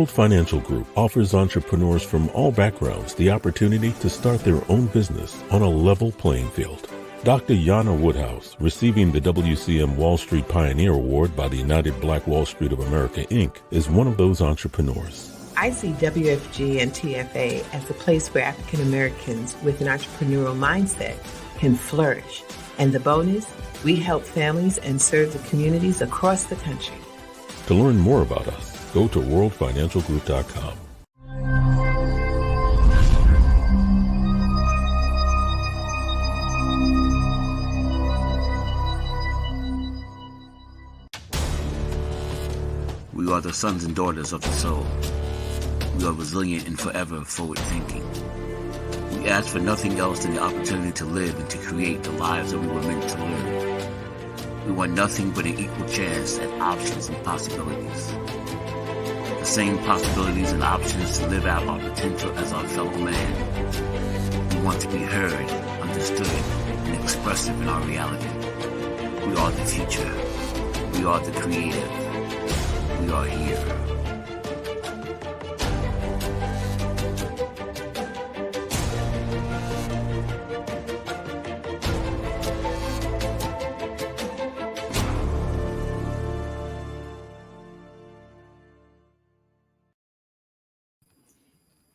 World Financial Group offers entrepreneurs from all backgrounds the opportunity to start their own business on a level playing field. Dr. Yana Woodhouse, receiving the WCM Wall Street Pioneer Award by the United Black Wall Street of America, Inc., is one of those entrepreneurs. I see WFG and TFA as a place where African Americans with an entrepreneurial mindset can flourish. And the bonus, we help families and serve the communities across the country. To learn more about us, go to worldfinancialgroup.com. We are the sons and daughters of the soul. We are resilient and forever forward-thinking. We ask for nothing else than the opportunity to live and to create the lives that we were meant to live. We want nothing but an equal chance at options and possibilities. The same possibilities and options to live out our potential as our fellow man. We want to be heard, understood, and expressive in our reality. We are the future. We are the creative. We are here.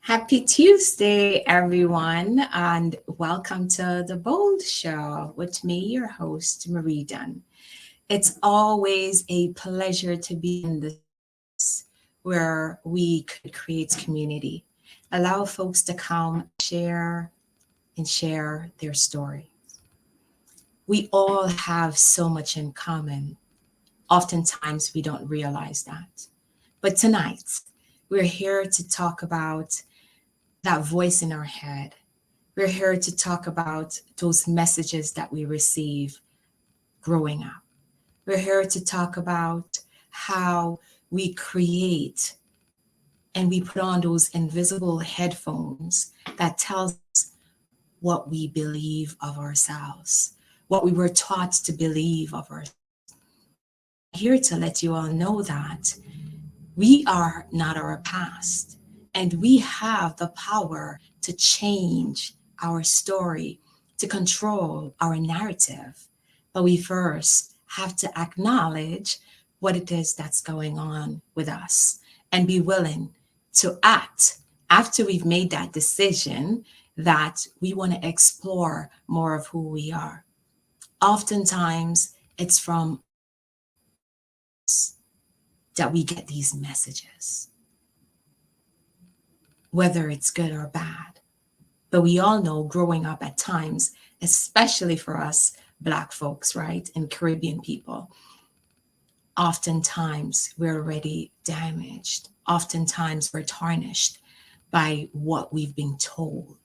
Happy Tuesday, everyone, and welcome to The Bold Show with me, your host, Marie Dunn. It's always a pleasure to be in this where we could create community, allow folks to come share their story. We all have so much in common. Oftentimes, we don't realize that. But tonight, we're here to talk about that voice in our head. We're here to talk about those messages that we receive growing up. We're here to talk about how we create and we put on those invisible headphones that tells us what we believe of ourselves, what we were taught to believe of ourselves. I'm here to let you all know that we are not our past, and we have the power to change our story, to control our narrative. But we first have to acknowledge what it is that's going on with us and be willing to act after we've made that decision that we want to explore more of who we are. Oftentimes, it's from us that we get these messages, whether it's good or bad. But we all know growing up at times, especially for us Black folks, right, and Caribbean people, oftentimes we're already damaged. Oftentimes we're tarnished by what we've been told,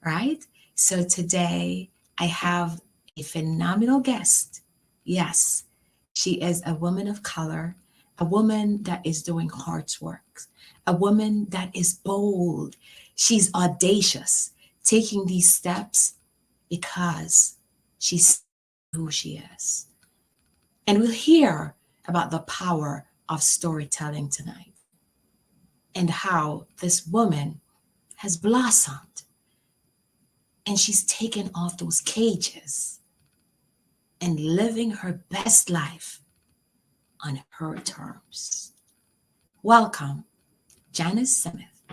right? So today I have a phenomenal guest. Yes, she is a woman of color, a woman that is doing hard work, a woman that is bold. She's audacious, taking these steps because she's who she is. And we'll hear about the power of storytelling tonight and how this woman has blossomed and she's taken off those cages and living her best life on her terms. Welcome, Janice Smith,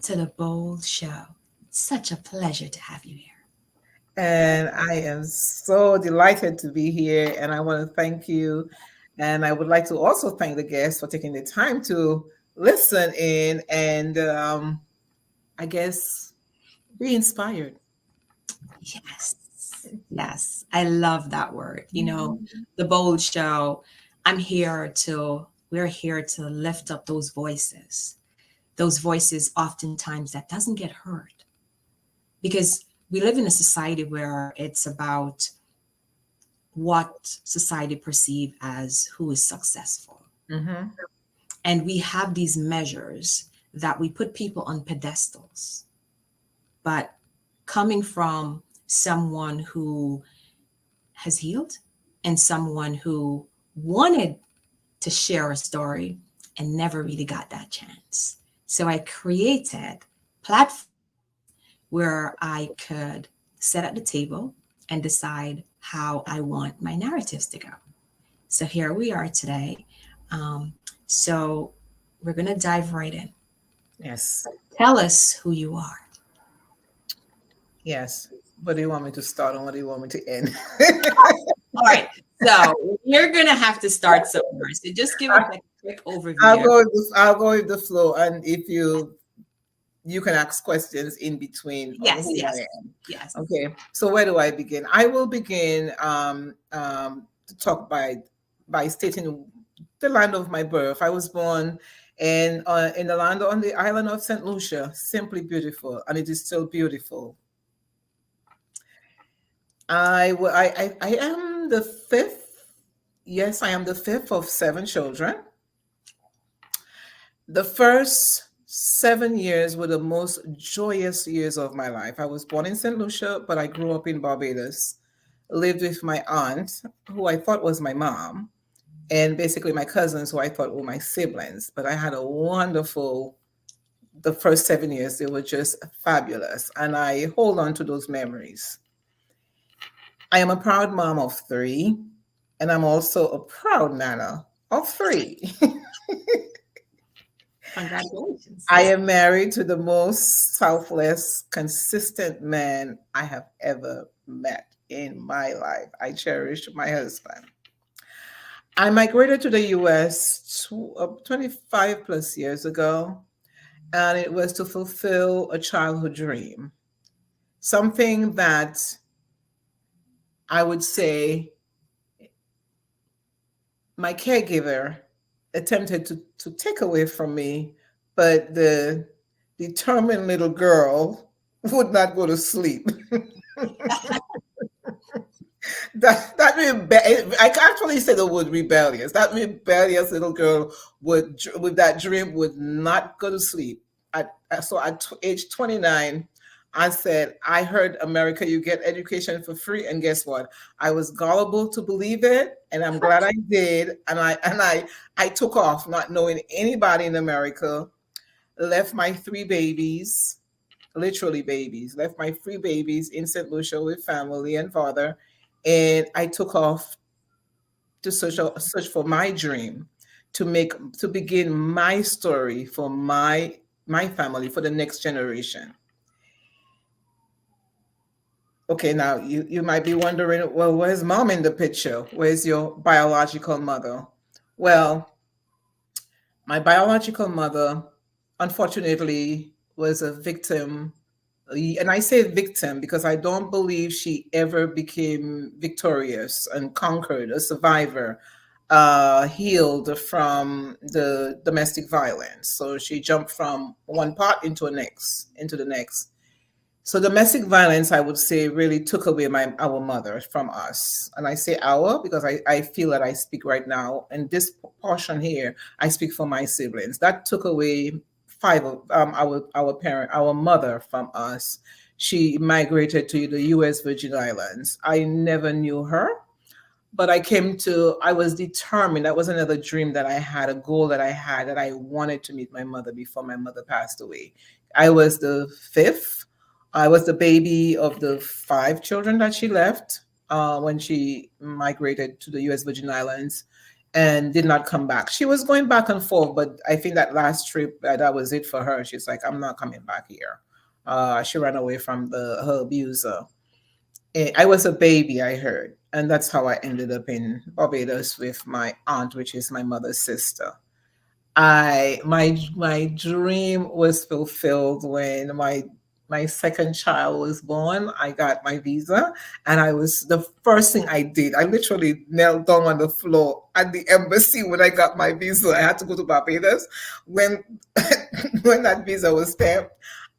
to The Bold Show. Such a pleasure to have you here. And I am so delighted to be here, and I want to thank you. And I would like to also thank the guests for taking the time to listen in and I guess be inspired. Yes, I love that word. You know, The Bold Show, we're here to lift up those voices oftentimes that doesn't get heard. Because we live in a society where it's about what society perceive as who is successful. Mm-hmm. And we have these measures that we put people on pedestals. But coming from someone who has healed and someone who wanted to share a story and never really got that chance. So I created platforms where I could sit at the table and decide how I want my narratives to go. So here we are today. So we're going to dive right in. Yes. Tell us who you are. Yes. What do you want me to start and what do you want me to end? All right. So you're going to have to start somewhere. So just give us a quick overview. I'll go with the flow. And if you can ask questions in between. Yes, who yes, I am. yes. Okay. So where do I begin? I will begin to talk by stating the land of my birth. I was born in the land on the island of St. Lucia, simply beautiful, and it is still beautiful. I am the fifth. Yes, I am the fifth of 7 children. The first 7 years were the most joyous years of my life. I was born in St. Lucia, but I grew up in Barbados, lived with my aunt, who I thought was my mom, and basically my cousins, who I thought were my siblings. But I had a wonderful, the first 7 years, they were just fabulous. And I hold on to those memories. I am a proud mom of 3, and I'm also a proud nana of 3. Congratulations. I am married to the most selfless, consistent man I have ever met in my life. I cherish my husband. I migrated to the US 25 plus years ago, and it was to fulfill a childhood dream. Something that I would say my caregiver attempted to take away from me, but the determined little girl would not go to sleep. I can actually say the word rebellious. That rebellious little girl with that dream would not go to sleep. So at age 29, I said, I heard America, you get education for free. And guess what? I was gullible to believe it. And I'm glad I did. And I took off not knowing anybody in America, left my 3 babies, literally babies, left my 3 babies in St. Lucia with family and father. And I took off to search for my dream, to begin my story for my family, for the next generation. Okay, now you might be wondering, well, where's mom in the picture? Where's your biological mother? Well, my biological mother, unfortunately, was a victim. And I say victim because I don't believe she ever became victorious and conquered, a survivor, healed from the domestic violence. So she jumped from one part into the next. So domestic violence, I would say, really took away our mother from us. And I say our because I feel that I speak right now. In this portion here, I speak for my siblings. That took away 5 of our mother from us. She migrated to the U.S. Virgin Islands. I never knew her, but I was determined. That was another dream that I had, a goal that I had, that I wanted to meet my mother before my mother passed away. I was the 5th. I was the baby of the 5 children that she left when she migrated to the U.S. Virgin Islands and did not come back. She was going back and forth, but I think that last trip, that was it for her. She's like, I'm not coming back here. She ran away from her abuser. I was a baby, I heard. And that's how I ended up in Barbados with my aunt, which is my mother's sister. My dream was fulfilled when my second child was born. I got my visa, and the first thing I did, I literally knelt down on the floor at the embassy when I got my visa. I had to go to Barbados. When when that visa was stamped,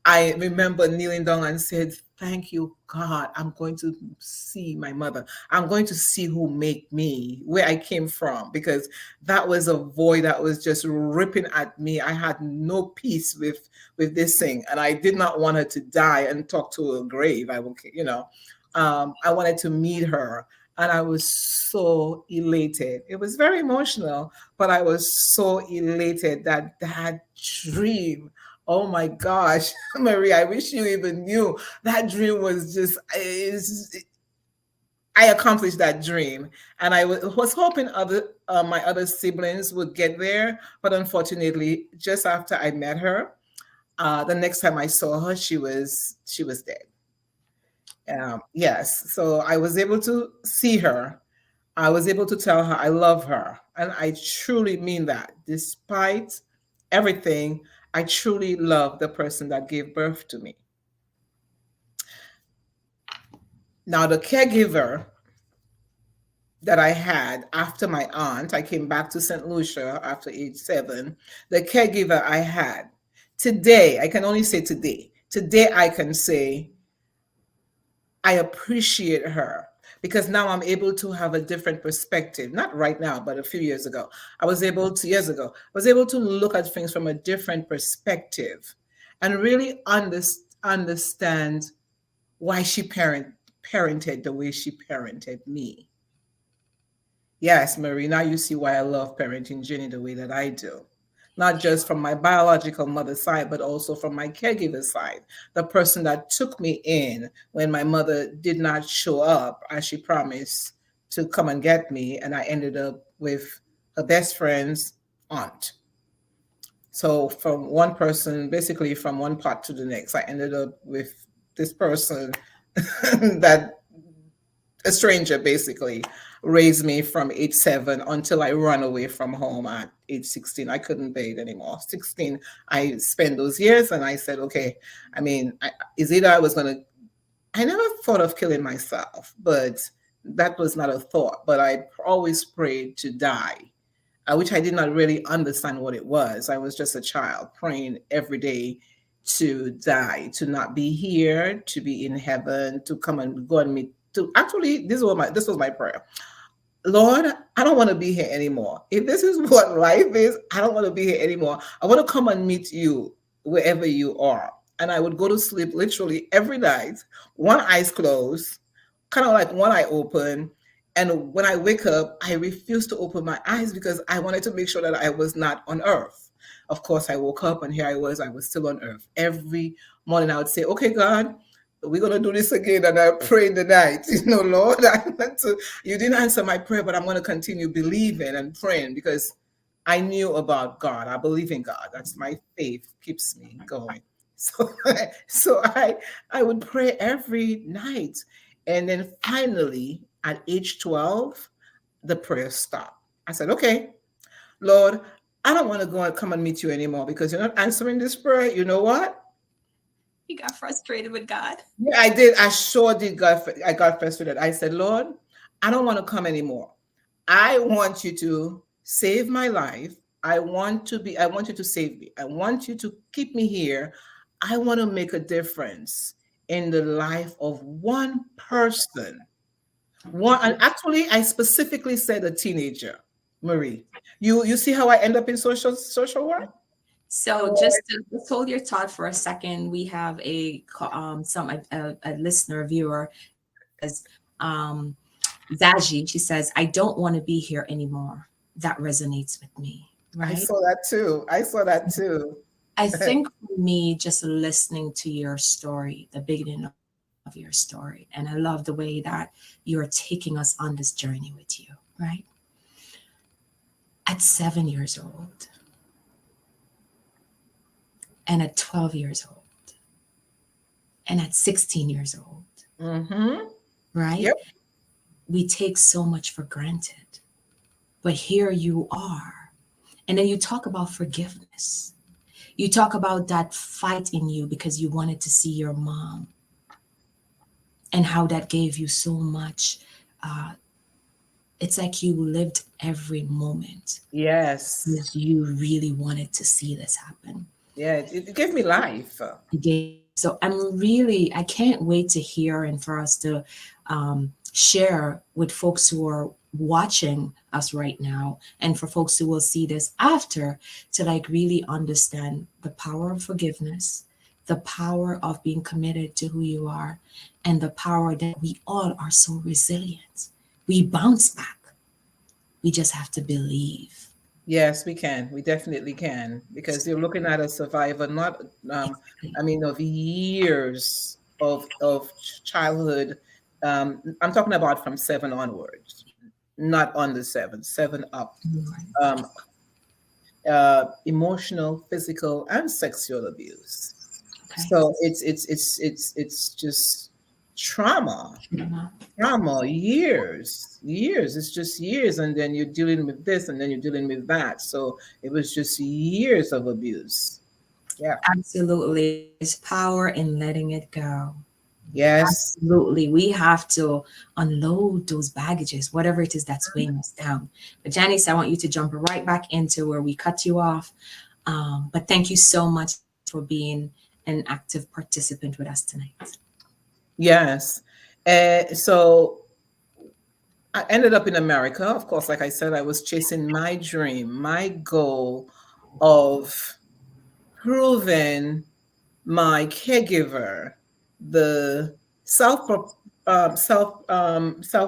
I remember kneeling down and said, thank you, God. I'm going to see my mother. I'm going to see who made me, where I came from, because that was a void that was just ripping at me. I had no peace with this thing, and I did not want her to die and talk to a grave. I wanted to meet her And I was so elated. It was very emotional, but I was so elated that that dream, oh my gosh, Marie, I wish you even knew that dream was just, I accomplished that dream, and I was hoping other my other siblings would get there, but unfortunately, just after I met her, the next time I saw her, she was dead. Yes, so I was able to see her. I was able to tell her I love her, and I truly mean that. Despite everything, I truly love the person that gave birth to me. Now, the caregiver that I had after my aunt, I came back to St. Lucia after age 7. The caregiver I had today, I can only say today. Today, I can say I appreciate her because now I'm able to have a different perspective. Not right now, but a few years ago. Years ago, I was able to look at things from a different perspective and really understand why she parented the way she parented me. Yes, Marie, now you see why I love parenting Jenny the way that I do. Not just from my biological mother's side, but also from my caregiver side. The person that took me in when my mother did not show up as she promised to come and get me. And I ended up with her best friend's aunt. So from one person, basically from one part to the next, I ended up with this person that a stranger basically raised me from age 7 until I ran away from home at age 16. I couldn't bear it anymore. 16, I spent those years and I said, okay, I mean, is either I was going to, I never thought of killing myself, but that was not a thought. But I always prayed to die, which I did not really understand what it was. I was just a child praying every day to die, to not be here, to be in heaven, to come and go and meet. To actually, this was my prayer. Lord, I don't want to be here anymore. If this is what life is, I don't want to be here anymore. I want to come and meet you wherever you are. And I would go to sleep literally every night, one eyes closed, kind of like one eye open. And when I wake up, I refuse to open my eyes because I wanted to make sure that I was not on earth. Of course, I woke up and here I was still on earth. Every morning I would say, okay, God, we're going to do this again. And I pray in the night, Lord, you didn't answer my prayer, but I'm going to continue believing and praying because I knew about God. I believe in God. That's my faith keeps me going. So I would pray every night. And then finally, at age 12, the prayer stopped. I said, okay, Lord, I don't want to go and come and meet you anymore because you're not answering this prayer. You know what? You got frustrated with God. Yeah, I did. I sure did. I got frustrated. I said, Lord, I don't want to come anymore. I want you to save my life. I want you to save me. I want you to keep me here. I want to make a difference in the life of one person. And actually, I specifically said a teenager, Marie. You see how I end up in social work? So just hold your thought for a second. We have a listener viewer as Zaji. She says, "I don't want to be here anymore." That resonates with me. Right? I saw that too. I think for me, just listening to your story, the beginning of your story, and I love the way that you're taking us on this journey with you. Right? At 7 years old. And at 12 years old, and at 16 years old, right? Yep. We take so much for granted. But here you are. And then you talk about forgiveness. You talk about that fight in you because you wanted to see your mom and how that gave you so much. It's like you lived every moment. Yes. Because you really wanted to see this happen. Yeah, it gave me life. So I can't wait to hear and for us to share with folks who are watching us right now and for folks who will see this after to like really understand the power of forgiveness, the power of being committed to who you are, and the power that we all are so resilient. we bounce back. We just have to believe. Yes, we can. We definitely can, because you're looking at a survivor, not of years of childhood. I'm talking about from 7 onwards, not under 7, 7 up. Um, Emotional, physical, and sexual abuse. Okay. So it's just trauma, Mhm. years. It's just years, and then you're dealing with this, and then you're dealing with that. So it was just years of abuse. Yeah. Absolutely. There's power in letting it go. Yes. Absolutely. We have to unload those baggages, whatever it is that's weighing us down. But Janice, I want you to jump right back into where we cut you off. But thank you so much for being an active participant with us tonight. Yes. So I ended up in America. Of course, like I said, I was chasing my dream, my goal of proving my caregiver the self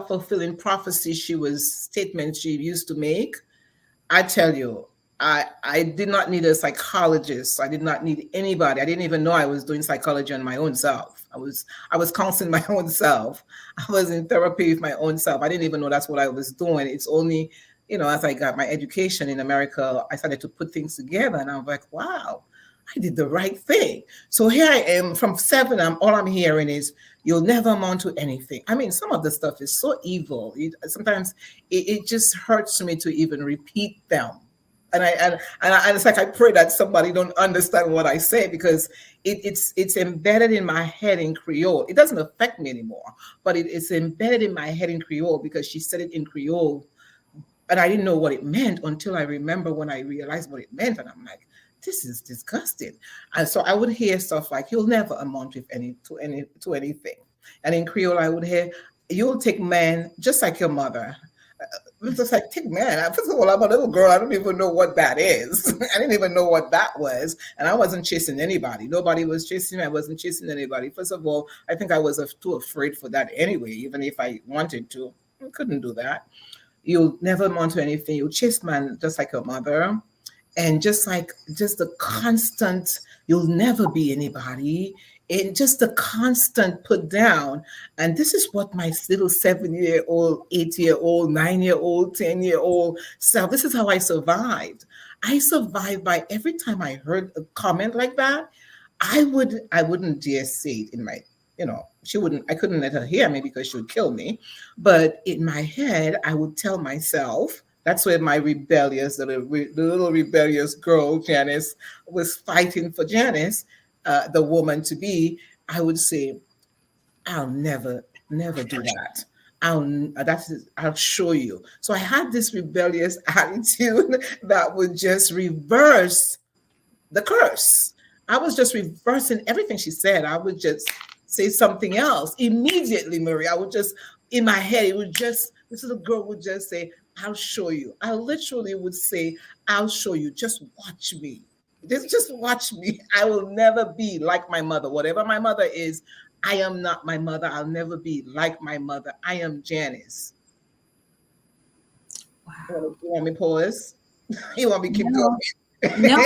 fulfilling prophecy she was statement she used to make. I tell you, I did not need a psychologist. I did not need anybody. I didn't even know I was doing psychology on my own self. I was counseling my own self. I was in therapy with my own self. I didn't even know that's what I was doing. It's only, as I got my education in America, I started to put things together, and I was like, wow, I did the right thing. So here I am from 7. All I'm hearing is you'll never amount to anything. I mean, some of the stuff is so evil. Sometimes it just hurts me to even repeat them. And it's like I pray that somebody don't understand what I say, because it's embedded in my head in Creole. It doesn't affect me anymore, but it's embedded in my head in Creole because she said it in Creole, and I didn't know what it meant until I remember when I realized what it meant, and I'm like, this is disgusting. And so I would hear stuff like, "You'll never amount to anything," and in Creole I would hear, "You'll take man just like your mother." It's just like, take man. First of all, I'm a little girl. I don't even know what that is. I didn't even know what that was. And I wasn't chasing anybody. Nobody was chasing me. I wasn't chasing anybody. First of all, I think I was too afraid for that anyway, even if I wanted to. I couldn't do that. You'll never amount to anything. You'll chase man just like your mother. And just the constant, you'll never be anybody, and just the constant put down. And this is what my little 7-year-old, 8-year-old, 9-year-old, 10-year-old self, this is how I survived by every time I heard a comment like that, I wouldn't dare say it in my, I couldn't let her hear me because she would kill me. But in my head, I would tell myself, that's where my the little rebellious girl, Janice, was fighting for Janice, the woman to be. I would say, I'll never, never do that. I'll show you. So I had this rebellious attitude that would just reverse the curse. I was just reversing everything she said. I would just say something else immediately, Marie. I would just, in my head, this little girl would just say, I'll show you. I literally would say, I'll show you. Just watch me. Just watch me. I will never be like my mother. Whatever my mother is, I am not my mother. I'll never be like my mother. I am Janice. Wow. You want me to pause? You want me to keep No, going? no,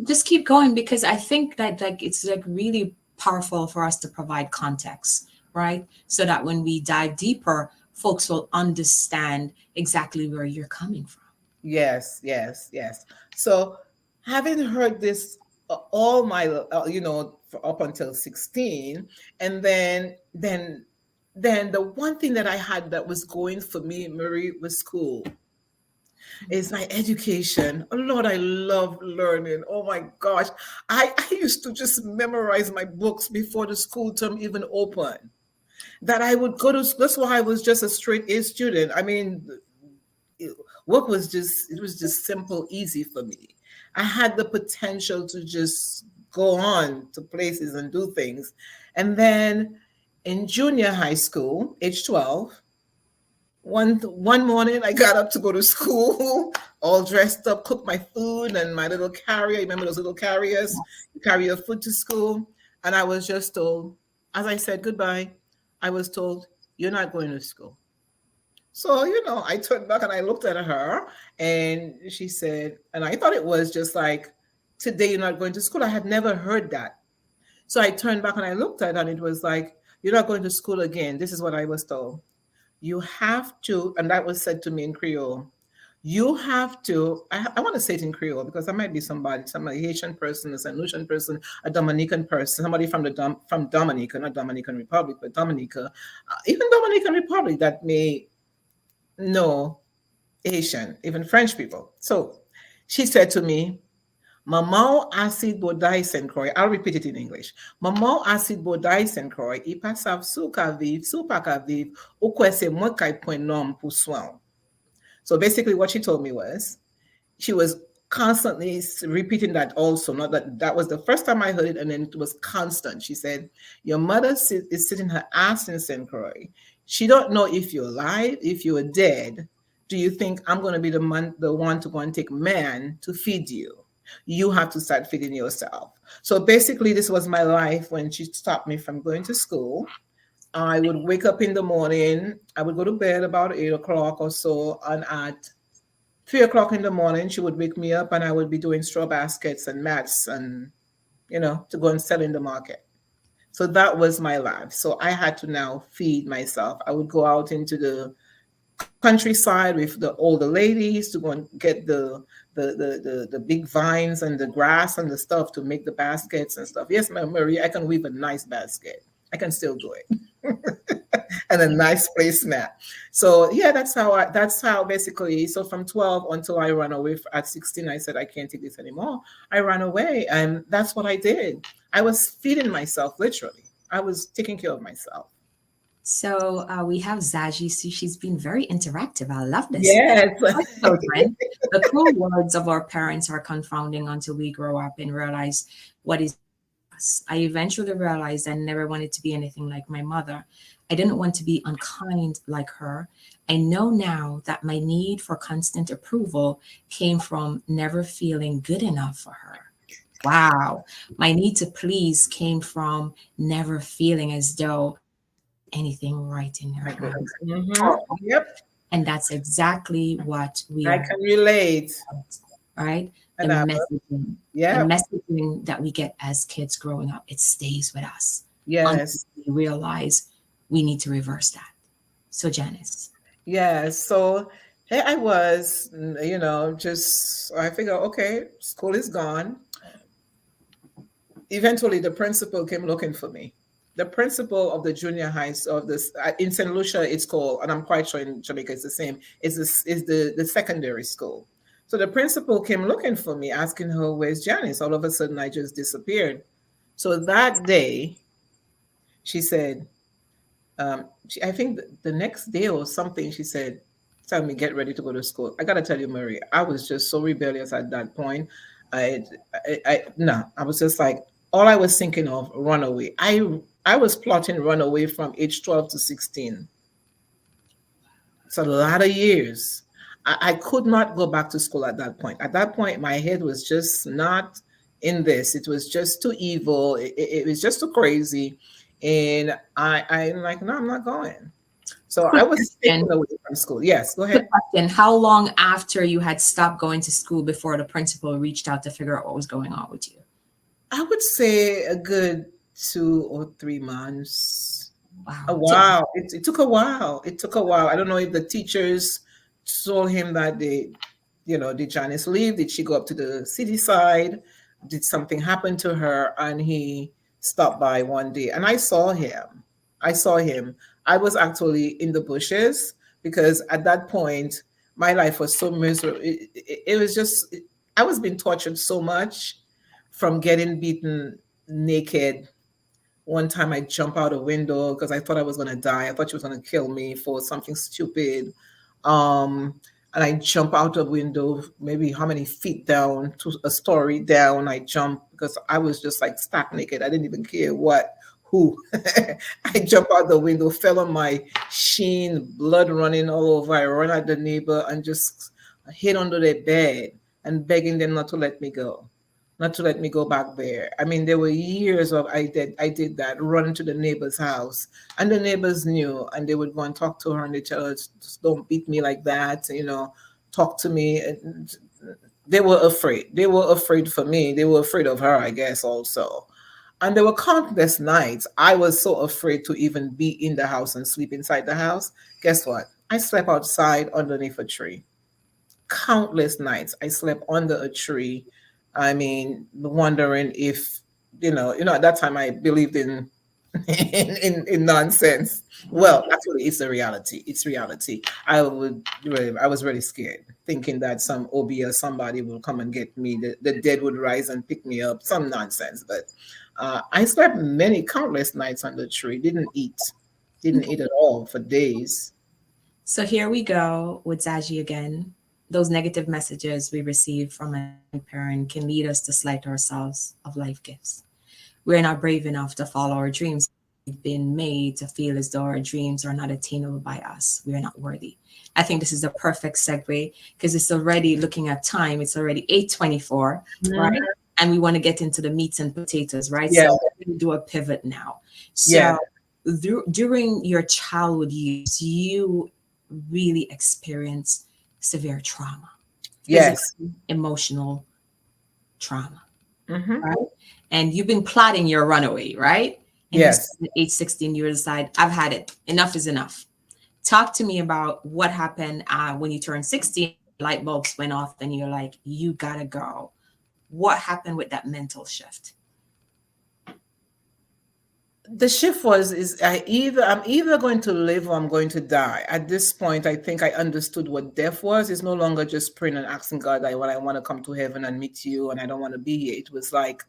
just keep going, because I think that it's really powerful for us to provide context, right? So that when we dive deeper, folks will understand exactly where you're coming from. Yes, yes, yes. So, having heard this all my, up until 16, and then the one thing that I had that was going for me, Marie, was school. Is my education. Oh, Lord, I love learning. Oh my gosh. I used to just memorize my books before the school term even opened. That I would go to, that's why I was just a straight A student. I mean, work it was just simple, easy for me. I had the potential to just go on to places and do things. And then in junior high school, age 12, one morning I got up to go to school, all dressed up, cook my food and my little carrier. Remember those little carriers? You carry your food to school. And I was just told, as I said goodbye, I was told, you're not going to school. So, I turned back and I looked at her and she said, and I thought it was just like, today you're not going to school. I had never heard that. So I turned back and I looked at it and it was like, you're not going to school again. This is what I was told. You have to, and that was said to me in Creole. You have to, I want to say it in Creole because I might be some Haitian person, a St. Lucian person, a Dominican person, somebody from from Dominica, not Dominican Republic, but Dominica, even Dominican Republic that may know Haitian, even French people. So she said to me, Maman acid bodai senkroy. I'll repeat it in English. Maman acid bodai senkroy. I pa sav sou ka viv, sou pa ka viv, ou kwe se mwen kay point nom pou soin. So basically what she told me was, she was constantly repeating that also. Not that was the first time I heard it, and then it was constant. She said, your mother is sitting her ass in St. Croix. She don't know if you're alive, if you're dead. Do you think I'm going to be the one to go and take man to feed you? You have to start feeding yourself. So basically, this was my life when she stopped me from going to school. I would wake up in the morning. I would go to bed about 8 o'clock or so, and at 3 o'clock in the morning, she would wake me up and I would be doing straw baskets and mats and, to go and sell in the market. So that was my life. So I had to now feed myself. I would go out into the countryside with the older ladies to go and get the big vines and the grass and the stuff to make the baskets and stuff. Yes, Marie, I can weave a nice basket. I can still do it. And a nice placemat. So yeah, that's how basically, so from 12 until I ran away at 16, I said, I can't take this anymore. I ran away and that's what I did. I was feeding myself, literally. I was taking care of myself. So we have Zaji. So she's been very interactive. I love this. Yes. Children, the cruel words of our parents are confounding until we grow up and realize what is us. I eventually realized I never wanted to be anything like my mother. I didn't want to be unkind like her. I know now that my need for constant approval came from never feeling good enough for her. Wow. My need to please came from never feeling as though anything right in her. Mm-hmm. Yep. And that's exactly what I can relate. Right? And the messaging that we get as kids growing up, it stays with us. Yes. Until we realize we need to reverse that. So Janice. Yes. So here I was, I figure, okay, school is gone. Eventually the principal came looking for me. The principal of the junior high of this in St. Lucia, it's called, and I'm quite sure in Jamaica it's the same, is the secondary school. So the principal came looking for me, asking her, where's Janice? All of a sudden I just disappeared. So that day, she said, I think the next day or something, she said, tell me, get ready to go to school. I gotta tell you, Marie, I was just so rebellious at that point. I was just like, all I was thinking of, run away. I was plotting run away from age 12 to 16. It's a lot of years. I could not go back to school at that point. At that point, my head was just not in this. It was just too evil. It was just too crazy. And I'm like, no, I'm not going. So I was staying away from school. Yes, go ahead. And how long after you had stopped going to school before the principal reached out to figure out what was going on with you? I would say a good 2 or 3 months. Wow. A while. It took a while. It took a while. I don't know if the teachers told him that did Janice leave? Did she go up to the city side? Did something happen to her? And he stopped by one day and I saw him. I was actually in the bushes because at that point, my life was so miserable. It was just, I was being tortured so much, from getting beaten naked. One time I jumped out a window because I thought I was going to die. I thought she was going to kill me for something stupid. And I jumped out a window, maybe how many feet down, to a story down. I jumped because I was just like stark naked. I didn't even care who. I jumped out the window, fell on my shin, blood running all over. I ran at the neighbor and just hid under their bed and begging them not to let me go. not to let me go back there. I mean, there were years of I did that, run to the neighbor's house, and the neighbors knew, and they would go and talk to her, and they tell her, "Just don't beat me like that," talk to me. And they were afraid. They were afraid for me. They were afraid of her, I guess, also. And there were countless nights I was so afraid to even be in the house and sleep inside the house. Guess what? I slept outside underneath a tree. Countless nights I slept under a tree. I mean, wondering if, at that time I believed in in nonsense. Well, actually, it's a reality. It's reality. I was really scared, thinking that some OB or somebody will come and get me. The dead would rise and pick me up. Some nonsense. But I slept many countless nights on the tree. Didn't eat at all for days. So here we go with Zaji again. Those negative messages we receive from a parent can lead us to slight ourselves of life gifts. We're not brave enough to follow our dreams. We've been made to feel as though our dreams are not attainable by us. We are not worthy. I think this is the perfect segue because it's already looking at time. It's already 8:24, right? And we want to get into the meats and potatoes, right? Yeah. So we're going to do a pivot now. So Yeah. during your childhood years, you really experienced severe trauma. Yes. Physical, emotional trauma. Mhm. Right? And you've been plotting your runaway, right? And Yes. at age 16, you decide, I've had it. Enough is enough. Talk to me about what happened when you turned 16, light bulbs went off and you're like, you gotta go. What happened with that mental shift? The shift I'm either going to live or I'm going to die. At this point, I think I understood what death was. It's no longer just praying and asking God, I want to come to heaven and meet you, and I don't want to be here. It was like,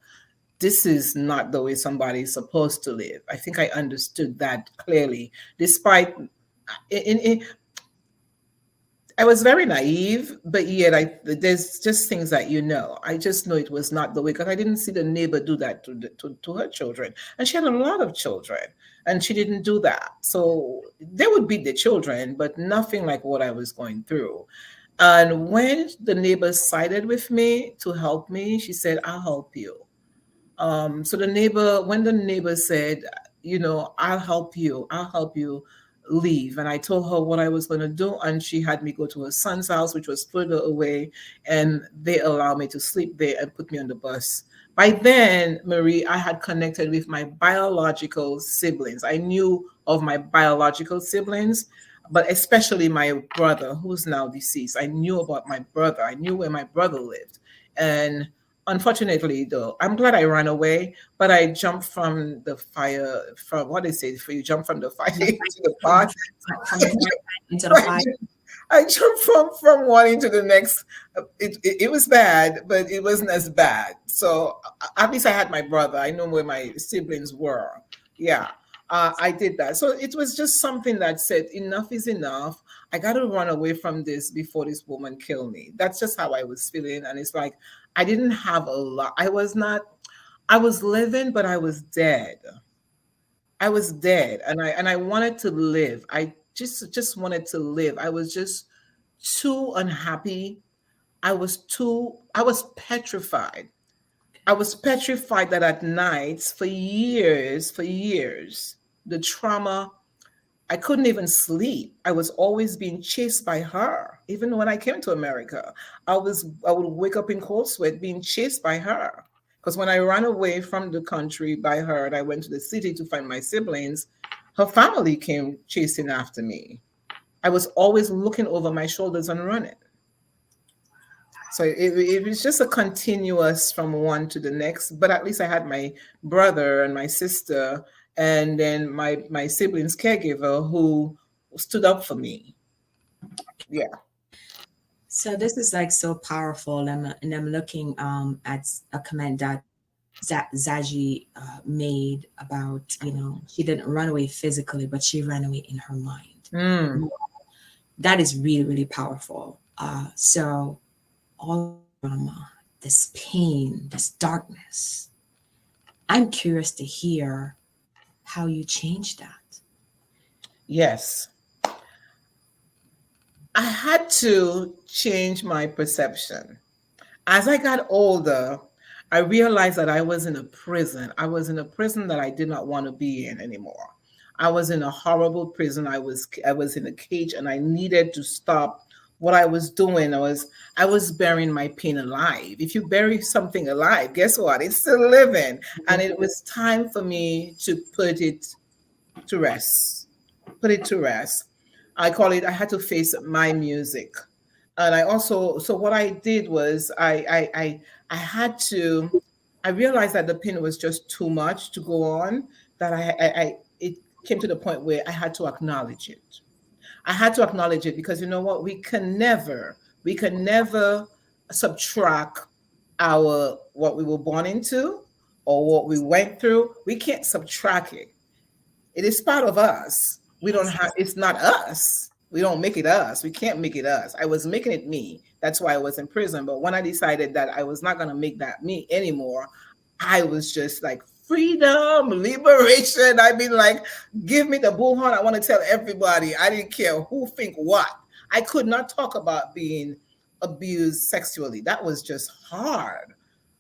this is not the way somebody is supposed to live. I think I understood that clearly, despite I was very naive, but yet there's just things that I just know it was not the way, because I didn't see the neighbor do that to her children, and she had a lot of children, and she didn't do that. So they would beat the children, but nothing like what I was going through. And when the neighbor sided with me to help me, she said, "I'll help you." So when the neighbor said, I'll help you leave. And I told her what I was going to do. And she had me go to her son's house, which was further away. And they allowed me to sleep there and put me on the bus. By then, Marie, I had connected with my biological siblings. I knew of my biological siblings, but especially my brother, who's now deceased. I knew about my brother. I knew where my brother lived. And unfortunately, though, I'm glad I ran away, but I jumped from the fire, from what they say, for you jump from the fire to the pot. From the fire into the fire. I jumped from one into the next. It was bad, but it wasn't as bad. So at least I had my brother. I know where my siblings were. Yeah, I did that. So it was just something that said, enough is enough. I got to run away from this before this woman kill me. That's just how I was feeling. And it's like, I didn't have a lot. I was living, but I was dead. I was dead, and I wanted to live. I just wanted to live. I was just too unhappy. I was petrified. I was petrified that at nights for years, the trauma, I couldn't even sleep. I was always being chased by her. Even when I came to America, I would wake up in cold sweat being chased by her. Because when I ran away from the country by her and I went to the city to find my siblings, her family came chasing after me. I was always looking over my shoulders and running. So it was just a continuous from one to the next. But at least I had my brother and my sister, and then my siblings' caregiver who stood up for me. Yeah. So this is like so powerful. And I'm looking at a comment that Zaji made about, she didn't run away physically, but she ran away in her mind. Mm. That is really, really powerful. So all drama, this pain, this darkness, I'm curious to hear how you changed that. Yes. I had to change my perception. As I got older, I realized that I was in a prison. I was in a prison that I did not want to be in anymore. I was in a horrible prison. I was in a cage, and I needed to stop what I was doing. I was burying my pain alive. If you bury something alive, guess what? It's still living. And it was time for me to put it to rest. Put it to rest. I had to face my music. And I also, so what I did was I had to, I realized that the pain was just too much to go on, that it came to the point where I had to acknowledge it. I had to acknowledge it because you know what? We can never subtract what we were born into or what we went through. We can't subtract it. It is part of us. We don't Yes. have, it's not us. We don't make it us. We can't make it us. I was making it me. That's why I was in prison. But when I decided that I was not going to make that me anymore, I was just like, freedom, liberation. I mean, like, give me the bullhorn. I want to tell everybody. I didn't care who think what. I could not talk about being abused sexually. That was just hard.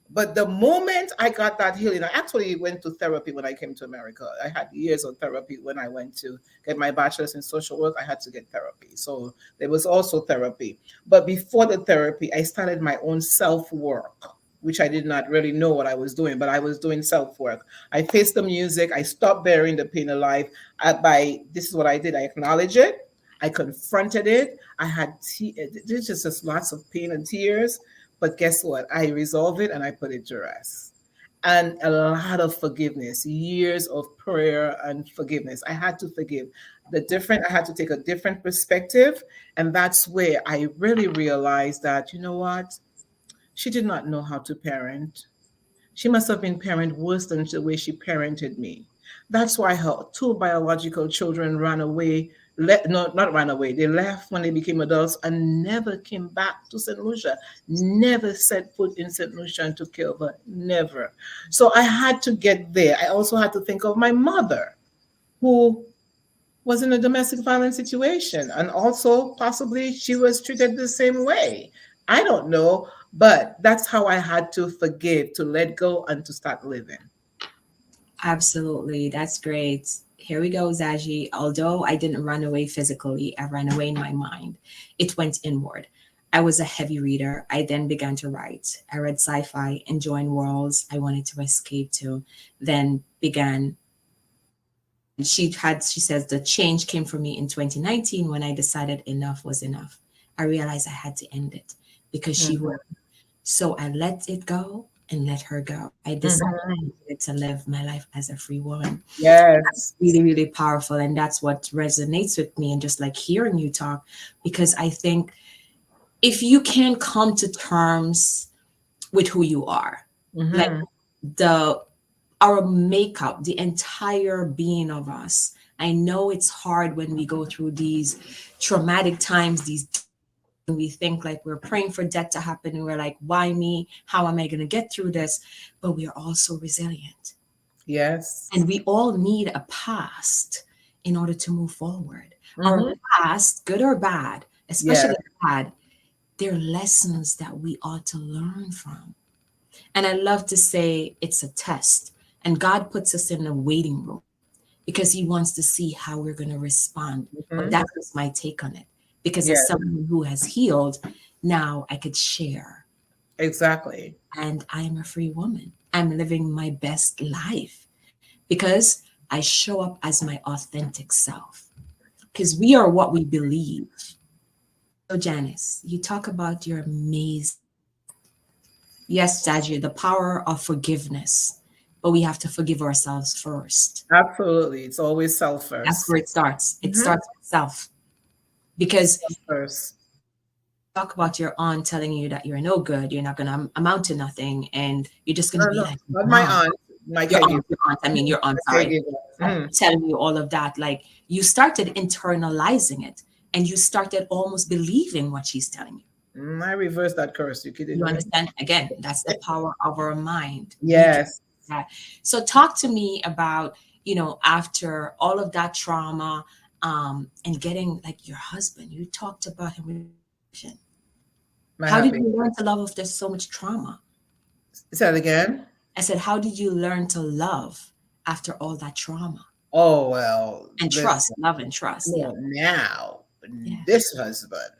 But the moment I got that healing, I actually went to therapy when I came to America. I had years of therapy when I went to get my bachelor's in social work. I had to get therapy. So there was also therapy. But before the therapy, I started my own self work, which I did not really know what I was doing, but I was doing self work. I faced the music. I stopped burying the pain alive. This is what I did. I acknowledged it. I confronted it. There's just lots of pain and tears. But guess what? I resolved it and I put it to rest. And a lot of forgiveness, years of prayer and forgiveness. I had to forgive. I had to take a different perspective. And that's where I really realized that, you know what? She did not know how to parent. She must have been parent worse than the way she parented me. That's why her two biological children ran away. No, not ran away. They left when they became adults and never came back to St. Lucia. Never set foot in St. Lucia and took care of her. Never. So I had to get there. I also had to think of my mother, who was in a domestic violence situation. And also, possibly, she was treated the same way. I don't know. But that's how I had to forgive, to let go, and to start living. Absolutely. That's great. Here we go, Zaji. Although I didn't run away physically, I ran away in my mind. It went inward. I was a heavy reader. I then began to write. I read sci fi, enjoying worlds I wanted to escape to, then began. She says the change came for me in 2019 when I decided enough was enough. I realized I had to end it because she Mhm. would. So I let it go and let her go. I decided I Mhm. needed to live my life as a free woman. Yes. Really, really powerful. And that's what resonates with me. And just like hearing you talk, because I think if you can come to terms with who you are, like Mhm. the our makeup, the entire being of us. I know it's hard when we go through these traumatic times, these we think like we're praying for death to happen and we're like, why me? How am I going to get through this? But we are also resilient. Yes. And we all need a past in order to move forward. Our Mhm. past, good or bad, Yeah. especially bad, they're lessons that we ought to learn from. And I love to say it's a test. And God puts us in a waiting room because he wants to see how we're going to respond. But Mhm. that's just my take on it. Because Yeah. as someone who has healed, now I could share. Exactly. And I'm a free woman. I'm living my best life because I show up as my authentic self. Because we are what we believe. So, Janice, you talk about your amazing. Yes, Saji, the power of forgiveness. But we have to forgive ourselves first. Absolutely. It's always self That's first. where it starts. It Mhm. starts with self. Because Self first. talk about your aunt telling you that you're no good, you're not going to amount to nothing, and you're just going to No, be no, like, not my mom, aunt, my caregiver. your aunt, My sorry, caregiver. Mhm. telling you all of that. Like you started internalizing it and you started almost believing what she's telling you. I reversed that curse. You You kidding me? understand? Again, that's the power of our mind. We can Yes. do that. So talk to me about, after all of that trauma, and getting like your husband, you talked about him. My How did happy. you learn to love after so much trauma? Say that again. I said, how did you learn to love after all that trauma Oh well, and trust, listen. love and trust? Yeah. No, now Yeah. this husband,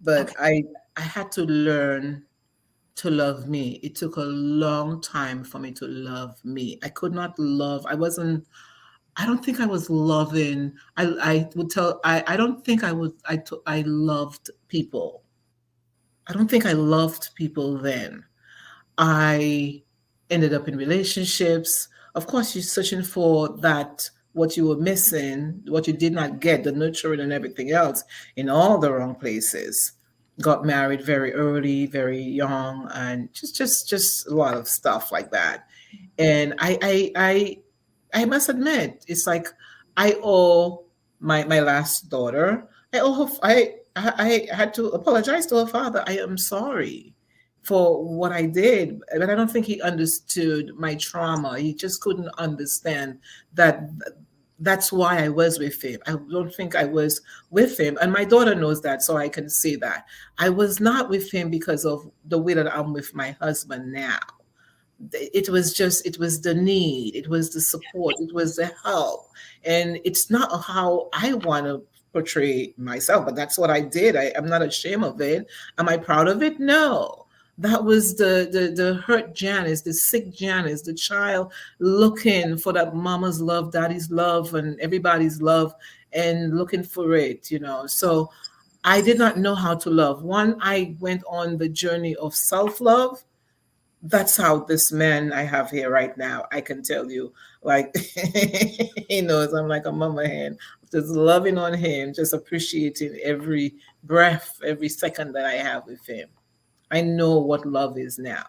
but Okay. I had to learn to love me. It took a long time for me to love me. I could not love. I wasn't. I don't think I was loving. I would tell. I don't think I was. I loved people. I don't think I loved people then. I ended up in relationships. Of course, you're searching for that, what you were missing, what you did not get, the nurturing and everything else in all the wrong places. Got married very early, very young, and just a lot of stuff like that. And I must admit, it's like I owe my last daughter. I owe her, I had to apologize to her father. I am sorry for what I did, but I don't think he understood my trauma. He just couldn't understand that that's why I was with him. I don't think I was with him. And my daughter knows that, so I can say that. I was not with him because of the way that I'm with my husband now. It was just, it was the need, it was the support, it was the help. And it's not how I want to portray myself, but that's what I did. I'm not ashamed of it. Am I proud of it? No. That was the hurt Janice, the sick Janice, the child looking for that mama's love, daddy's love, and everybody's love, and looking for it, you know. So I did not know how to love. One, I went on the journey of self-love. That's how this man I have here right now, I can tell you, like, he knows I'm like a mama hen, just loving on him, just appreciating every breath, every second that I have with him. I know what love is now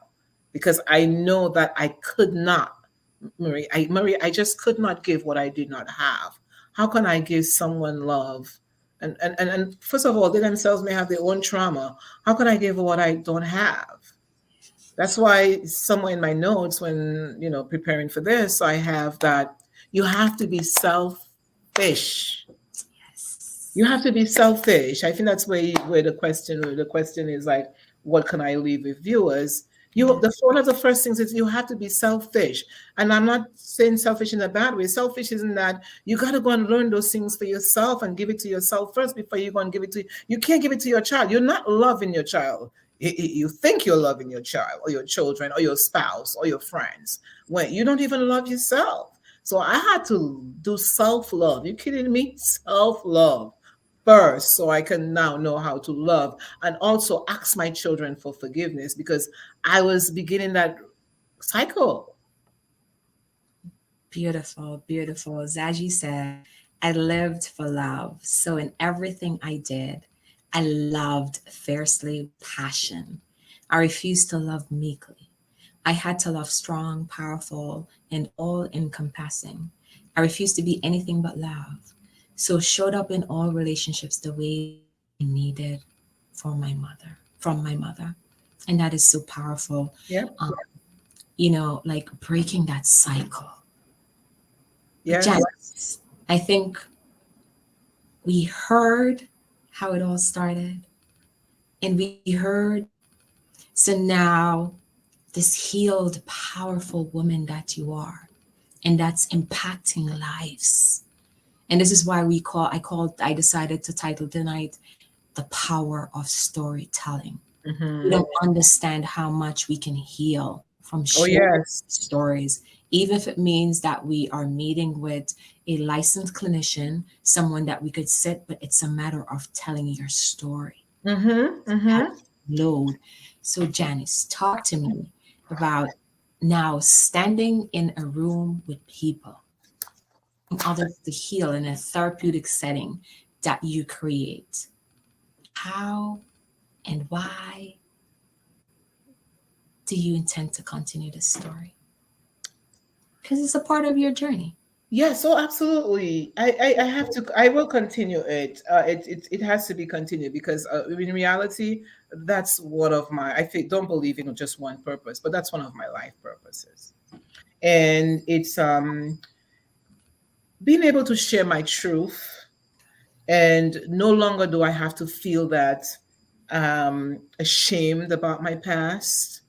because I know that I could not, Marie, I just could not give what I did not have. How can I give someone love? And first of all, they themselves may have their own trauma. How can I give what I don't have? That's why somewhere in my notes, when preparing for this, I have that you have to be selfish. Yes. You have to be selfish. I think that's where the question is like, what can I leave with viewers? Yeah. One of the first things is you have to be selfish. And I'm not saying selfish in a bad way. Selfish isn't that you got to go and learn those things for yourself and give it to yourself first before you go and give it to you can't give it to your child. You're not loving your child. You think you're loving your child or your children or your spouse or your friends when you don't even love yourself. So I had to do self-love. You kidding me? Self-love first so I can now know how to love and also ask my children for forgiveness because I was beginning that cycle. Beautiful, beautiful. As you said, I lived for love. So in everything I did, I loved fiercely, with passion. I refused to love meekly. I had to love strong, powerful, and all encompassing. I refused to be anything but love. So showed up in all relationships the way I needed from my mother. And that is so powerful. Yeah. Like breaking that cycle. But Yes. Janice, I think we heard how it all started, and we heard, so now this healed, powerful woman that you are, and that's impacting lives. And this is why I decided to title tonight, The Power of Storytelling. We Mhm. don't understand how much we can heal from Oh sharing yes. stories, even if it means that we are meeting with a licensed clinician, someone that we could sit, but it's a matter of telling your story. Mhm. Mhm. Load. So, Janice, talk to me about now standing in a room with people, others to heal in a therapeutic setting that you create. How and why do you intend to continue this story? Because it's a part of your journey. Yeah, so absolutely. I have to, I will continue it. It has to be continued because in reality, that's one of my, I think, don't believe in just one purpose, but that's one of my life purposes. And it's being able to share my truth. And no longer do I have to feel that ashamed about my past.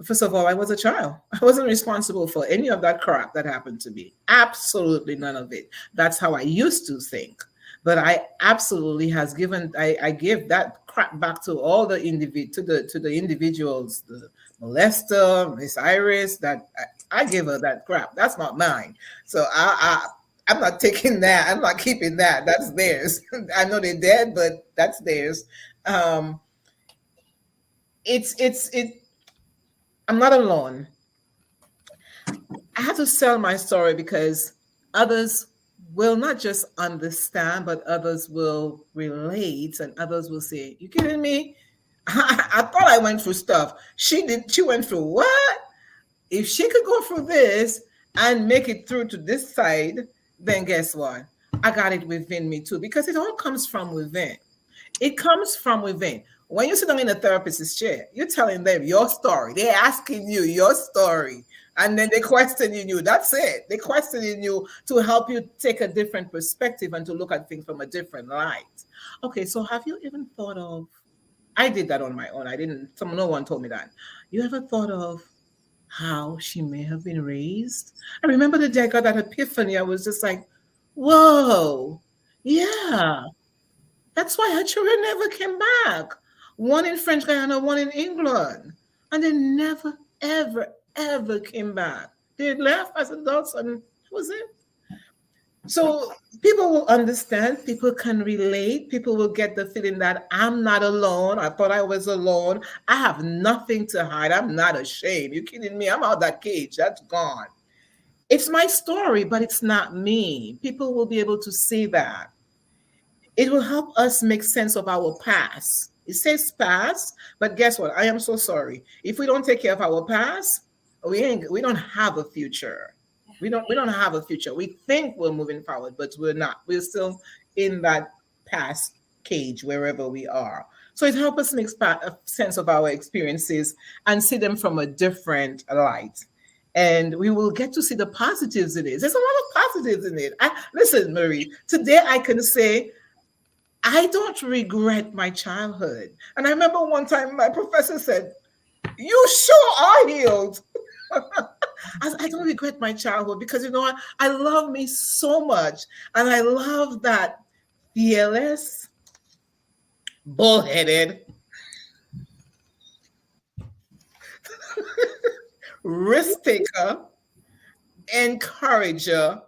First of all, I was a child. I wasn't responsible for any of that crap that happened to me. Absolutely none of it. That's how I used to think. But I absolutely has given I give that crap back to all the to the individuals, the molester, Miss Iris, that I give her that crap. That's not mine. So I'm not taking that. I'm not keeping that. That's theirs. I know they're dead, but that's theirs. Um, it. I'm not alone. I have to sell my story because others will not just understand, but others will relate and others will say, "You kidding me? I thought I went through stuff. She did. She went through what? If she could go through this and make it through to this side, then guess what? I got it within me too, because it all comes from within. It comes from within. When you sit down in a therapist's chair, you're telling them your story. They're asking you your story. And then they're questioning you. That's it. They're questioning you to help you take a different perspective and to look at things from a different light. Okay, so have you even thought of, I did that on my own. I didn't, no one told me that. You ever thought of how she may have been raised? I remember the day I got that epiphany. I was just like, whoa, yeah, that's why her children never came back. One in French Guiana, one in England. And they never, ever, ever came back. They left as adults and that was it. So people will understand, people can relate, people will get the feeling that I'm not alone. I thought I was alone. I have nothing to hide. I'm not ashamed. You kidding me? I'm out that cage. That's gone. It's my story, but it's not me. People will be able to see that. It will help us make sense of our past. It says past, but guess what? I am so sorry. If we don't take care of our past, we don't have a future. We don't have a future. We think we're moving forward, but we're not. We're still in that past cage wherever we are. So it helps us make sense of our experiences and see them from a different light. And we will get to see the positives in it. There's a lot of positives in it. Listen, Marie, today I can say I don't regret my childhood. And I remember one time my professor said, "You sure are healed." I don't regret my childhood because you know what? I love me so much. And I love that fearless, bullheaded, risk taker, encourager,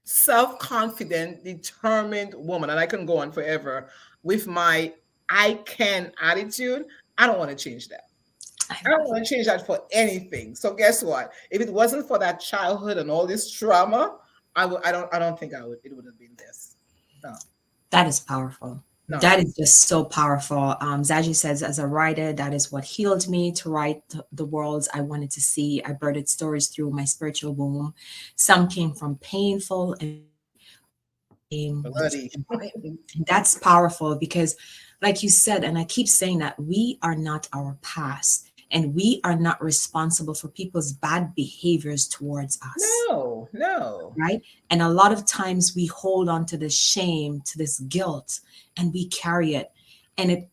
self-confident, determined woman. And I can go on forever with my I can attitude. I don't want to change that. I don't want to change that for anything. So guess what? If it wasn't for that childhood and all this trauma, I don't think I would. It would have been this. No. That is powerful. No. That is just so powerful. Zaji says, as a writer, that is what healed me to write the worlds I wanted to see. I birthed stories through my spiritual womb. Some came from painful and Bloody. that's powerful because, like you said, and I keep saying that we are not our past. And we are not responsible for people's bad behaviors towards us. No. Right? And a lot of times we hold on to this shame, to this guilt, and we carry it. And it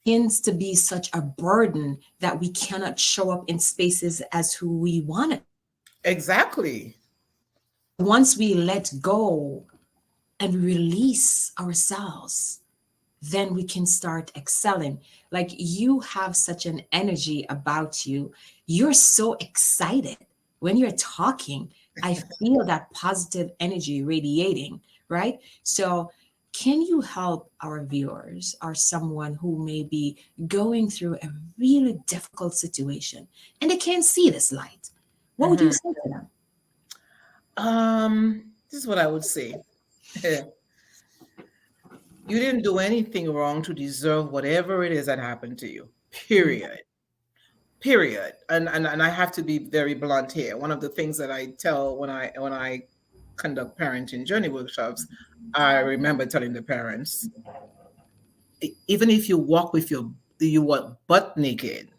tends to be such a burden that we cannot show up in spaces as who we want it. Exactly. Once we let go and release ourselves, then we can start excelling. Like you have such an energy about you. You're so excited when you're talking. I feel that positive energy radiating, right? So can you help our viewers or someone who may be going through a really difficult situation and they can't see this light? What would you say to them? This is what I would say. You didn't do anything wrong to deserve whatever it is that happened to you. Period. And I have to be very blunt here. One of the things that I tell when I conduct parenting journey workshops, I remember telling the parents, even if you walk with you were butt naked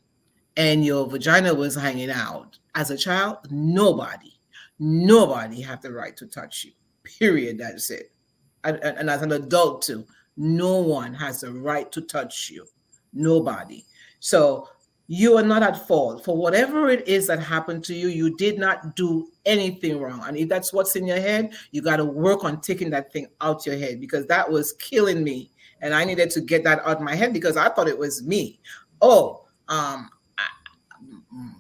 and your vagina was hanging out as a child, nobody have the right to touch you. Period. That's it. And as an adult too, no one has the right to touch you. Nobody. So You are not at fault for whatever it is that happened to you. You did not do anything wrong. And if that's what's in your head, you got to work on taking that thing out your head, because that was killing me. And I needed to get that out of my head because I thought it was me. Oh,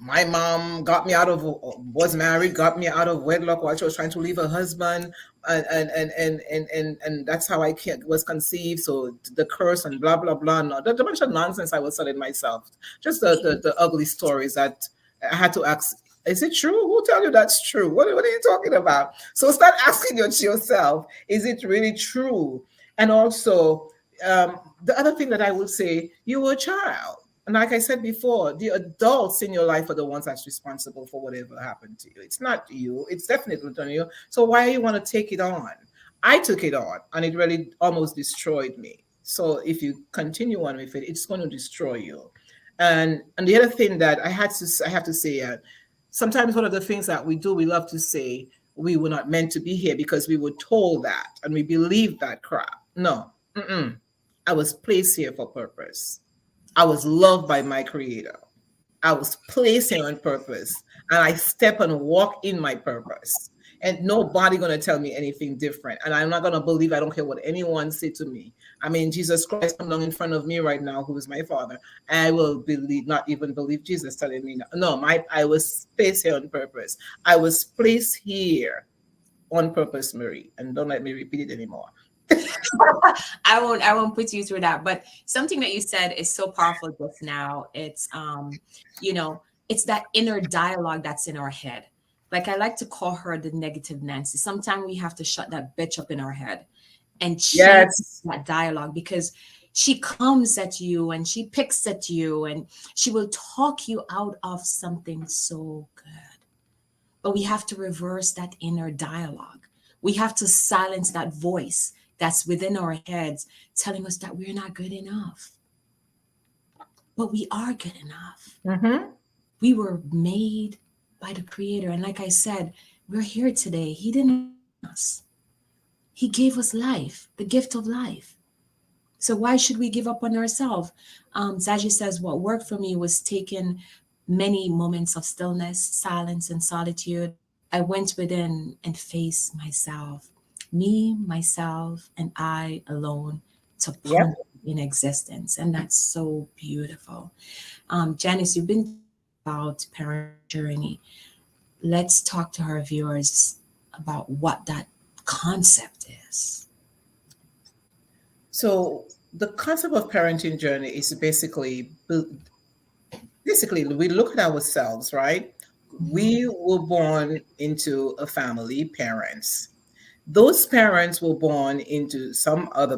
my mom got me out of, was married, got me out of wedlock while she was trying to leave her husband, and that's how I was conceived. So the curse and blah blah blah. No, the bunch of nonsense I was telling myself. Just the ugly stories that I had to ask. Is it true? Who tell you that's true? What are you talking about? So start asking yourself, is it really true? And also, the other thing that I would say, you were a child. And like I said before, the adults in your life are the ones that's responsible for whatever happened to you. It's not you. It's definitely not you. So why you want to take it on? I took it on, and it really almost destroyed me. So if you continue on with it, it's going to destroy you. And the other thing that I have to say, sometimes one of the things that we do, we love to say we were not meant to be here because we were told that, and we believe that crap. No, I was placed here for purpose. I was loved by my creator. I was placed here on purpose, and I step and walk in my purpose. And nobody going to tell me anything different. And I'm not going to believe, I don't care what anyone say to me. I mean, Jesus Christ come down in front of me right now, who is my father. I will believe, not even believe Jesus telling me, no, I was placed here on purpose. I was placed here on purpose, Marie. And don't let me repeat it anymore. I won't put you through that. But something that you said is so powerful just now. It's it's that inner dialogue that's in our head. Like I like to call her the negative Nancy. Sometimes we have to shut that bitch up in our head and change that dialogue, because she comes at you and she picks at you and she will talk you out of something so good. But we have to reverse that inner dialogue. We have to silence that voice that's within our heads telling us that we're not good enough. But we are good enough. Mm-hmm. We were made by the Creator. And like I said, we're here today. He didn't us. He gave us life, the gift of life. So why should we give up on ourselves? Zaji says, what worked for me was taking many moments of stillness, silence, and solitude. I went within and faced myself. Me, myself, and I alone to ponder in existence. And that's so beautiful. Janice, you've been about parent journey. Let's talk to our viewers about what that concept is. So the concept of parenting journey is basically we look at ourselves, right? We were born into a family, parents. Those parents were born into some other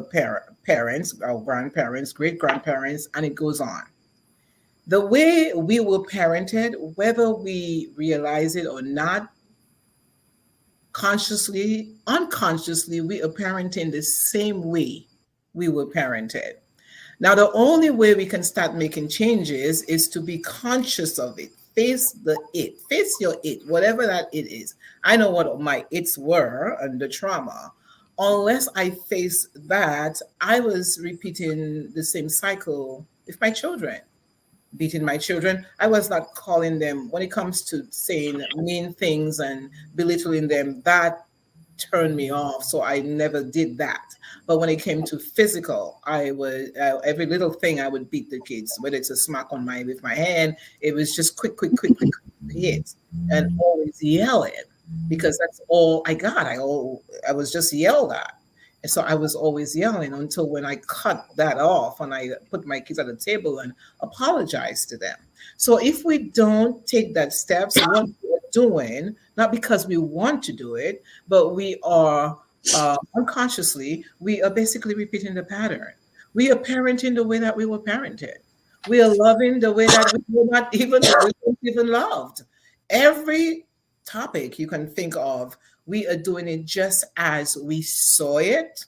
parents, our grandparents, great grandparents, and it goes on. The way we were parented, whether we realize it or not, consciously, unconsciously, we are parenting the same way we were parented. Now, the only way we can start making changes is to be conscious of it. Face your it, whatever that it is. I know what my its were and the trauma. Unless I face that, I was repeating the same cycle with my children, beating my children. I was not calling them, when it comes to saying mean things and belittling them, that turned me off. So I never did that. But when it came to physical, I would every little thing I would beat the kids, whether it's a smack on with my hand. It was just quick hits, and always yelling, because that's all I got. I was just yelled at. And so I was always yelling until when I cut that off and I put my kids at the table and apologized to them. So if we don't take that steps, what we're doing, not because we want to do it, but we are unconsciously, we are basically repeating the pattern. We are parenting the way that we were parented. We are loving the way that we were not even loved. Every topic you can think of, we are doing it just as we saw it,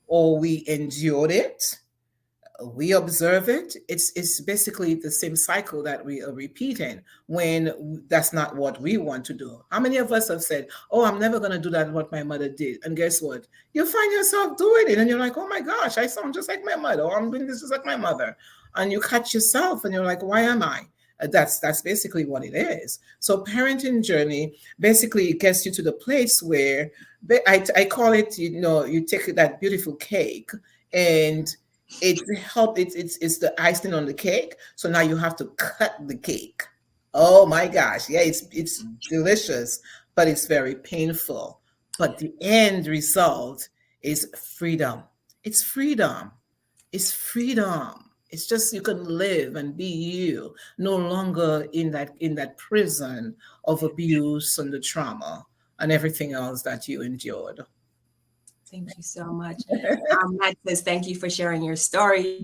or we endured it, we observe it. It's basically the same cycle that we are repeating when that's not what we want to do. How many of us have said, oh, I'm never going to do that, what my mother did? And guess what? You find yourself doing it and you're like, oh my gosh, I sound just like my mother, or I'm doing this just like my mother. and you catch yourself and you're like, why am I? That's basically what it is. So parenting journey basically gets you to the place where I call it, you take that beautiful cake and it's the icing on the cake. So now you have to cut the cake. Oh my gosh. Yeah, it's delicious, but it's very painful. But the end result is freedom. It's freedom. It's freedom. It's just you can live and be you, no longer in that prison of abuse and the trauma and everything else that you endured. Thank you so much. Matt says, thank you for sharing your story.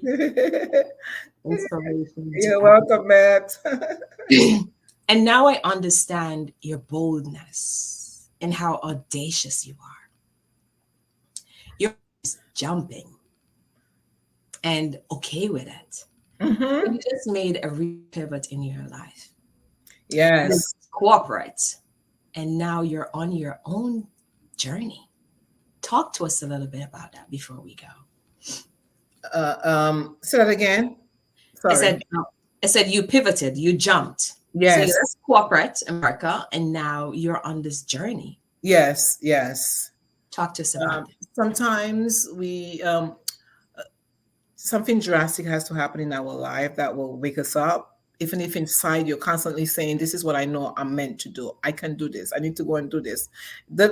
Inspiration. You're welcome, Matt. And now I understand your boldness and how audacious you are. You're just jumping and okay with it. You just made a real pivot in your life. Yes. It's corporate. And now you're on your own journey. Talk to us a little bit about that before we go. Say that again. Sorry. I said you pivoted, you jumped. Yes. So you're corporate America, and now you're on this journey. Yes, yes. Talk to us about it. Sometimes something drastic has to happen in our life that will wake us up. Even if inside you're constantly saying, this is what I know I'm meant to do. I can do this. I need to go and do this.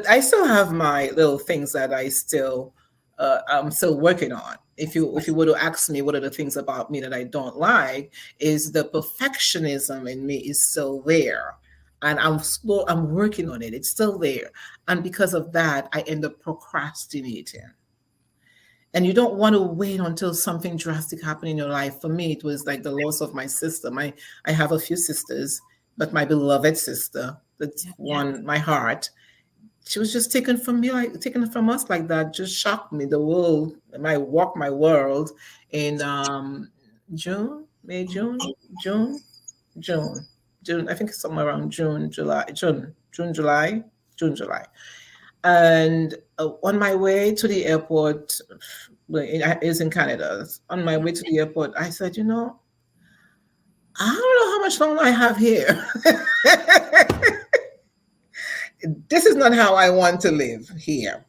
I still have my little things that I'm still working on. If you were to ask me what are the things about me that I don't like, is the perfectionism in me is still there. And I'm working on it. It's still there. And because of that, I end up procrastinating. And you don't want to wait until something drastic happened in your life. For me, it was like the loss of my sister. I have a few sisters, but my beloved sister, that's won my heart. She was just taken from me, taken from us like that. Just shocked me. The world, my world in June. I think it's somewhere around June, July. And on my way to the airport, it's in Canada. On my way to the airport, I said, I don't know how much longer I have here. This is not how I want to live here.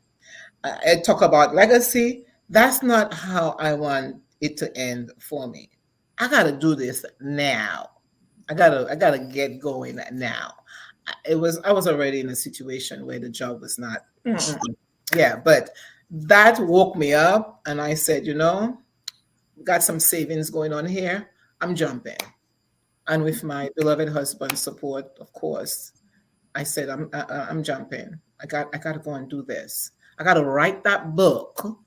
I talk about legacy. That's not how I want it to end for me. I got to do this now. I gotta get going now. I was already in a situation where the job was not. Yeah, but that woke me up, and I said, got some savings going on here. I'm jumping, and with my beloved husband's support, of course, I said, I'm jumping. I got to go and do this. I got to write that book.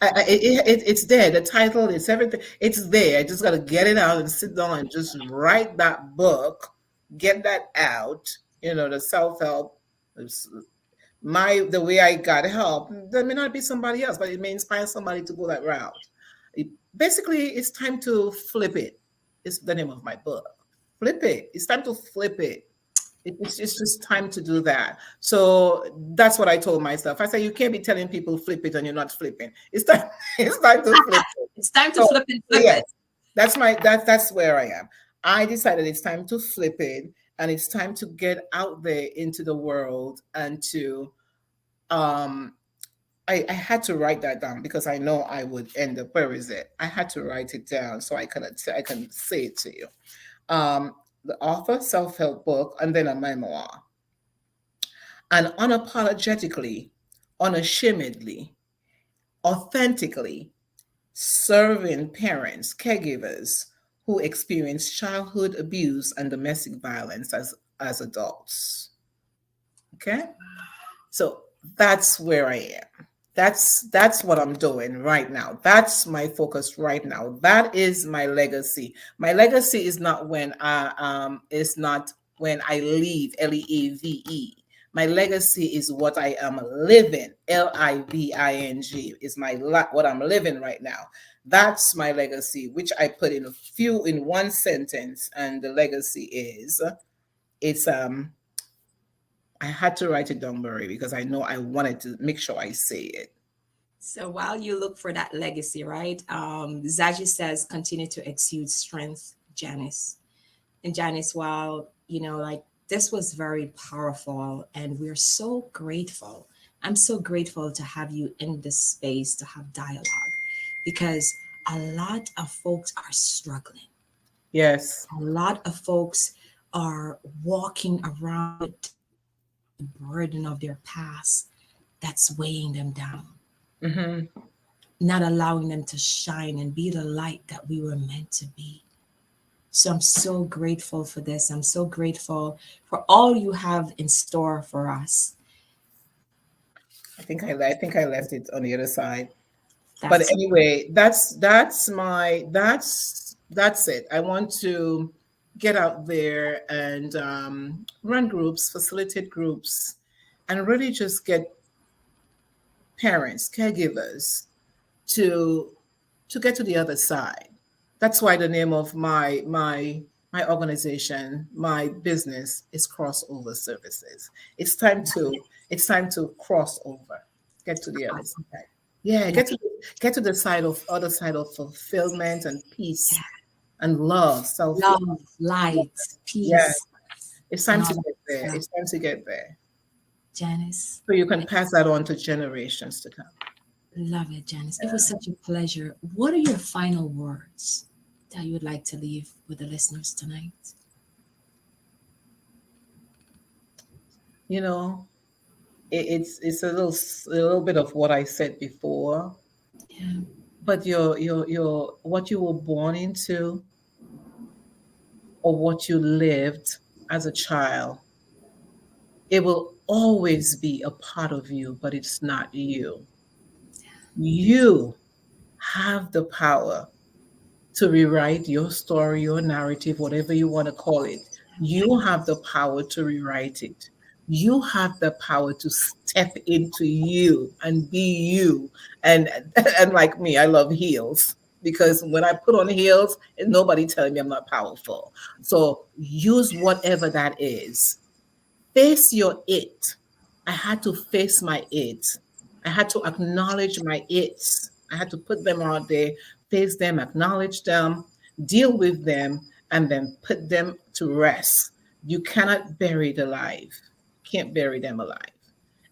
It's there. The title, it's everything. It's there. I just got to get it out and sit down and just write that book. Get that out. The self-help. The way I got help. That may not be somebody else, but it may inspire somebody to go that route. Basically, it's time to flip it. It's the name of my book. Flip it. It's time to flip it. It's just time to do that. So that's what I told myself. I said, you can't be telling people flip it and you're not flipping. It's time to flip it. It's time to flip it. That's where I am. I decided it's time to flip it, and it's time to get out there into the world and to I had to write that down because I know I would end up. Where is it? I had to write it down so I can say it to you. The author, self-help book, and then a memoir. And unapologetically, unashamedly, authentically serving parents, caregivers who experience childhood abuse and domestic violence as adults. Okay? So that's where I am. That's what I'm doing right now. That's my focus right now. That is my legacy. My legacy is not when I leave, LEAVE. My legacy is what I am living. LIVING is what I'm living right now. That's my legacy, which I put in one sentence, and the legacy is I had to write it down, Murray, because I know I wanted to make sure I say it. So while you look for that legacy, right? Zaji says, continue to exude strength, Janice. And Janice, while, like this was very powerful and we're so grateful. I'm so grateful to have you in this space to have dialogue because a lot of folks are struggling. Yes. A lot of folks are walking around with the burden of their past that's weighing them down, not allowing them to shine and be the light that we were meant to be. So I'm so grateful for this. I'm so grateful for all you have in store for us. I think I left it on the other side. But That's anyway, that's it. I want to get out there and run groups, facilitate groups, and really just get parents, caregivers to get to the other side. That's why the name of my organization, my business is Crossover Services. It's time to cross over, get to the other side. Yeah, get to the other side of fulfillment and peace and love, love, light, peace. Yeah, it's time to get there. It's time to get there. Janice. So you can pass that on to generations to come. Love it, Janice. It was such a pleasure. What are your final words that you would like to leave with the listeners tonight? It's a little bit of what I said before. Yeah. But your what you were born into or what you lived as a child, it will always be a part of you, but it's not you. You have the power to rewrite your story, your narrative, whatever you want to call it. You have the power to rewrite it. You have the power to step into you and be you. And like me, I love heels because when I put on heels, nobody telling me I'm not powerful. So use whatever that is. Face your it. I had to face my it. I had to acknowledge my its. I had to put them out there, face them, acknowledge them, deal with them, and then put them to rest. You cannot bury it alive. Can't bury them alive.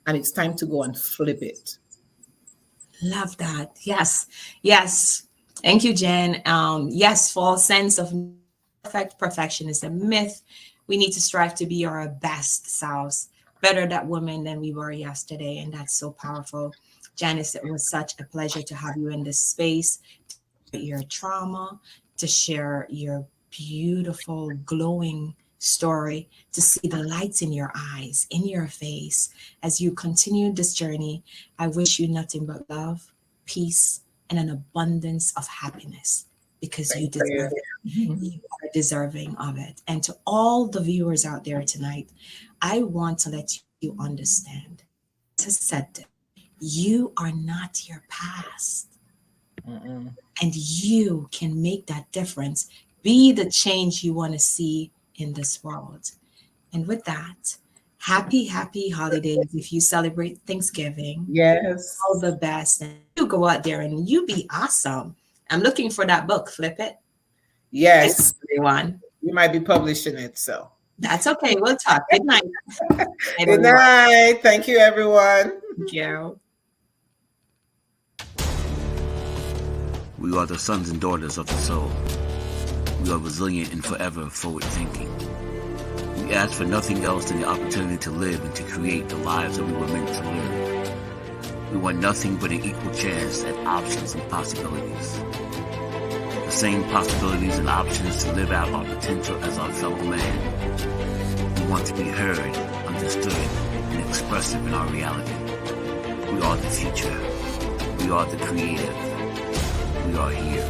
And it's time to go and flip it. Love that. Yes. Yes. Thank you, Jen. Yes, false sense of perfection is a myth. We need to strive to be our best selves, better that woman than we were yesterday. And that's so powerful. Janice, it was such a pleasure to have you in this space, to share your trauma, to share your beautiful, glowing story, to see the lights in your eyes, in your face. As you continue this journey, I wish you nothing but love, peace, and an abundance of happiness because you deserve it. You are deserving of it. And to all the viewers out there tonight, I want to let you understand, as I said, you are not your past. And you can make that difference. Be the change you want to see in this world. And with that, happy holidays if you celebrate Thanksgiving. Yes. All the best. And you go out there and you be awesome. I'm looking for that book. Flip it. Yes. Thanks, everyone. You might be publishing it, so. That's okay. We'll talk. Good night. Good night. Thank you, everyone. Thank you. We are the sons and daughters of the soul. We are resilient and forever forward thinking. We ask for nothing else than the opportunity to live and to create the lives that we were meant to live. We want nothing but an equal chance at options and possibilities. The same possibilities and options to live out our potential as our fellow man. We want to be heard, understood, and expressive in our reality. We are the future. We are the creative. We are here.